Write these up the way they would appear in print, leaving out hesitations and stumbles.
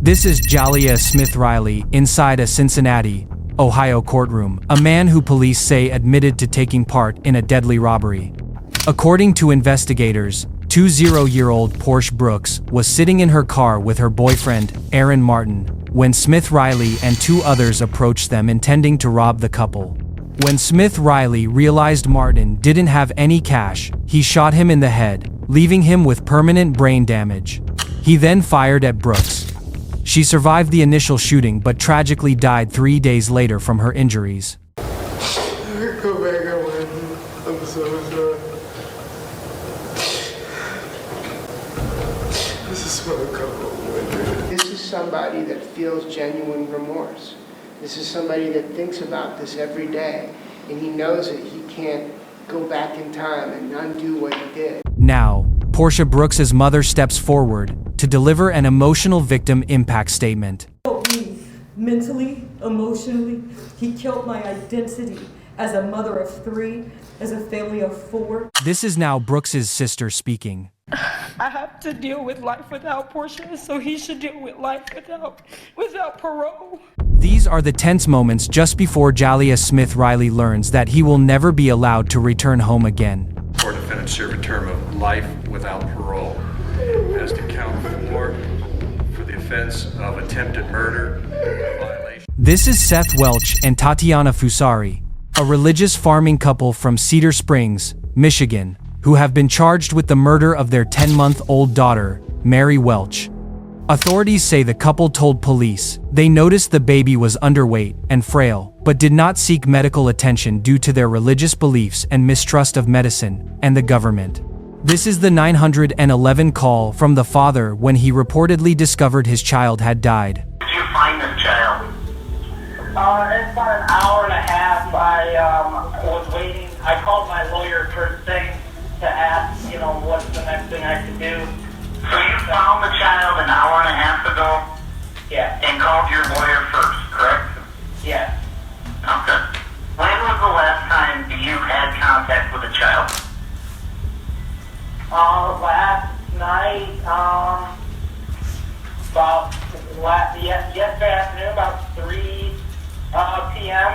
This is Jaleel Smith Riley inside a Cincinnati, Ohio courtroom, a man who police say admitted to taking part in a deadly robbery. According to investigators, 20-year-old Portia Brooks was sitting in her car with her boyfriend, Aaron Martin, when Smith Riley and two others approached them intending to rob the couple. When Smith Riley realized Martin didn't have any cash, he shot him in the head, leaving him with permanent brain damage. He then fired at Brooks. She survived the initial shooting but tragically died 3 days later from her injuries. Go back, I'm so sorry. This is what a couple women. This is somebody that feels genuine remorse. This is somebody that thinks about this every day, and he knows that he can't go back in time and undo what he did. Now, Portia Brooks' mother steps forward to deliver an emotional victim impact statement. Me mentally, emotionally, he killed my identity as a mother of 3, as a family of 4. This is now Brooks' sister speaking. I have to deal with life without Portia, so he should deal with life without parole. These are the tense moments just before Jaleel Smith Riley learns that he will never be allowed to return home again. Four defendants serve a term of life without parole. As to count 4 for the offense of attempted murder, violation. This is Seth Welch and Tatiana Fusari, a religious farming couple from Cedar Springs, Michigan, who have been charged with the murder of their 10-month-old daughter, Mary Welch. Authorities say the couple told police they noticed the baby was underweight and frail, but did not seek medical attention due to their religious beliefs and mistrust of medicine and the government. This is the 911 call from the father when he reportedly discovered his child had died. Did you find this child? It's about an hour and a half. I was waiting. I called my lawyer first thing to ask, what's the next thing I could do. So you found the child an hour and a half ago? Yeah. And called your lawyer first, correct? Yeah. Okay. When was the last time you had contact with the child? Last night, yesterday afternoon, about 3 p.m.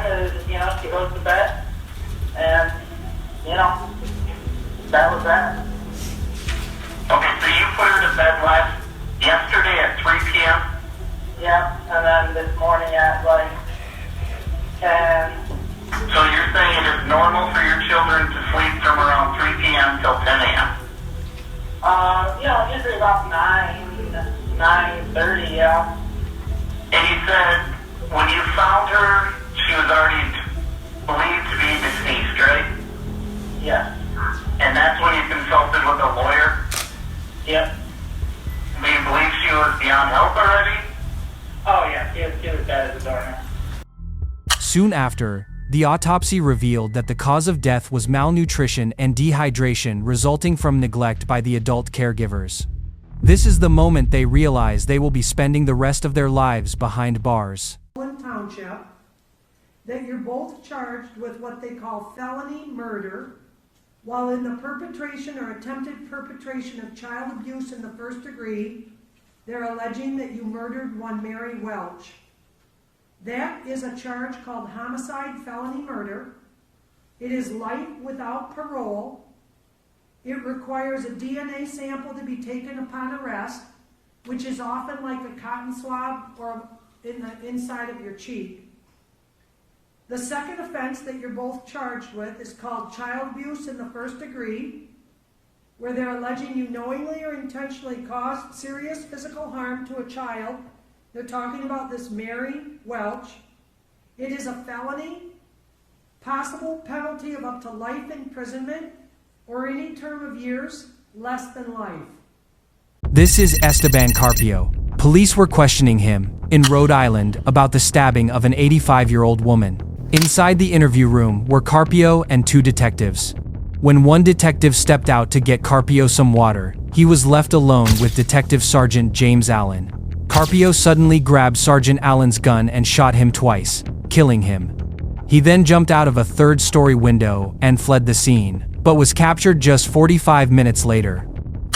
She goes to bed, and that was that. Okay, so you put her to bed yesterday at 3 p.m.? Yeah, and then this morning at 10. So you're saying it is normal for your children to sleep from around 3 p.m. till 10 a.m.? Usually about 9:30, yeah. And you said when you found her, she was already believed to be deceased, right? Yeah. And that's when you consulted with a lawyer? Yep. Do you believe she was beyond help already? Oh, yeah, she was dead at the door now. Soon after, the autopsy revealed that the cause of death was malnutrition and dehydration resulting from neglect by the adult caregivers. This is the moment they realize they will be spending the rest of their lives behind bars. Township, that you're both charged with what they call felony murder while in the perpetration or attempted perpetration of child abuse in the first degree. They're alleging that you murdered one Mary Welch. That is a charge called homicide felony murder. It is life without parole. It requires a DNA sample to be taken upon arrest, which is often like a cotton swab or in the inside of your cheek. The second offense that you're both charged with is called child abuse in the first degree, where they're alleging you knowingly or intentionally caused serious physical harm to a child. They're talking about this Mary Welch. It is a felony, possible penalty of up to life imprisonment or any term of years less than life. This is Esteban Carpio. Police were questioning him in Rhode Island about the stabbing of an 85-year-old woman. Inside the interview room were Carpio and 2 detectives. When one detective stepped out to get Carpio some water, he was left alone with Detective Sergeant James Allen. Carpio suddenly grabbed Sergeant Allen's gun and shot him twice, killing him. He then jumped out of a 3rd-story window and fled the scene, but was captured just 45 minutes later.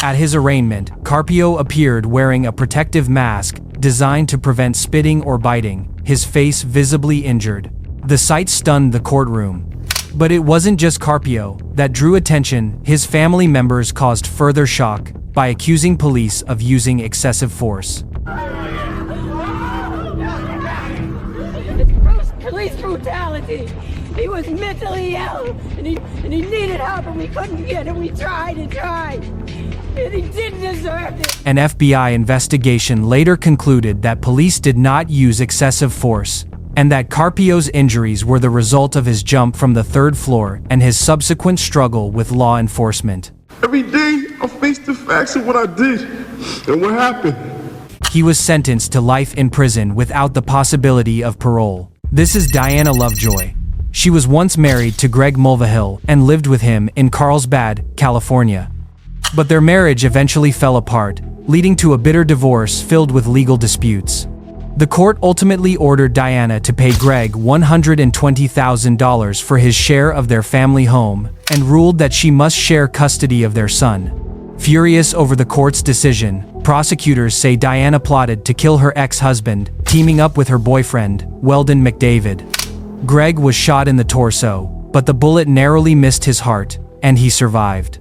At his arraignment, Carpio appeared wearing a protective mask designed to prevent spitting or biting, his face visibly injured. The sight stunned the courtroom. But it wasn't just Carpio that drew attention. His family members caused further shock by accusing police of using excessive force. It's police brutality. He was mentally ill, and he needed help, and we couldn't get it. We tried and tried, and he didn't deserve it. An FBI investigation later concluded that police did not use excessive force, and that Carpio's injuries were the result of his jump from the third floor and his subsequent struggle with law enforcement. Every day, I face the facts of what I did and what happened. He was sentenced to life in prison without the possibility of parole. This is Diana Lovejoy. She was once married to Greg Mulvihill and lived with him in Carlsbad, California. But their marriage eventually fell apart, leading to a bitter divorce filled with legal disputes. The court ultimately ordered Diana to pay Greg $120,000 for his share of their family home and ruled that she must share custody of their son. Furious over the court's decision, prosecutors say Diana plotted to kill her ex-husband, teaming up with her boyfriend, Weldon McDavid. Greg was shot in the torso, but the bullet narrowly missed his heart, and he survived.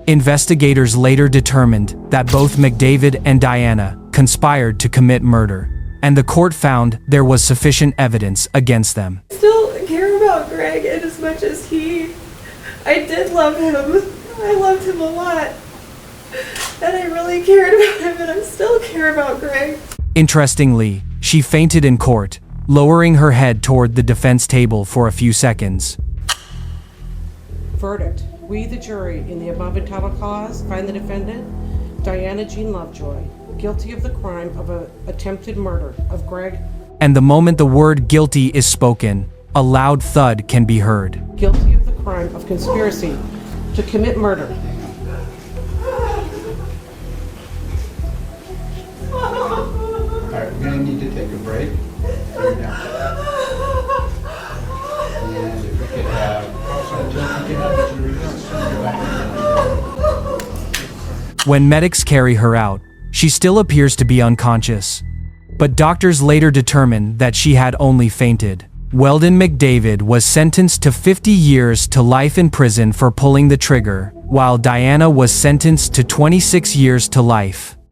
Investigators later determined that both McDavid and Diana conspired to commit murder, and the court found there was sufficient evidence against them. I still care about Greg, and as much as I did love him. I loved him a lot. And I really cared about him, and I still care about Greg. Interestingly, she fainted in court, lowering her head toward the defense table for a few seconds. Verdict. We, the jury, in the above entitled cause, find the defendant, Diana Jean Lovejoy, guilty of the crime of attempted murder of Greg. And the moment the word guilty is spoken, a loud thud can be heard. Guilty of the crime of conspiracy to commit murder. All right, we're going to need to take a break. And if we could have, When medics carry her out, she still appears to be unconscious. But doctors later determined that she had only fainted. Weldon McDavid was sentenced to 50 years to life in prison for pulling the trigger, while Diana was sentenced to 26 years to life.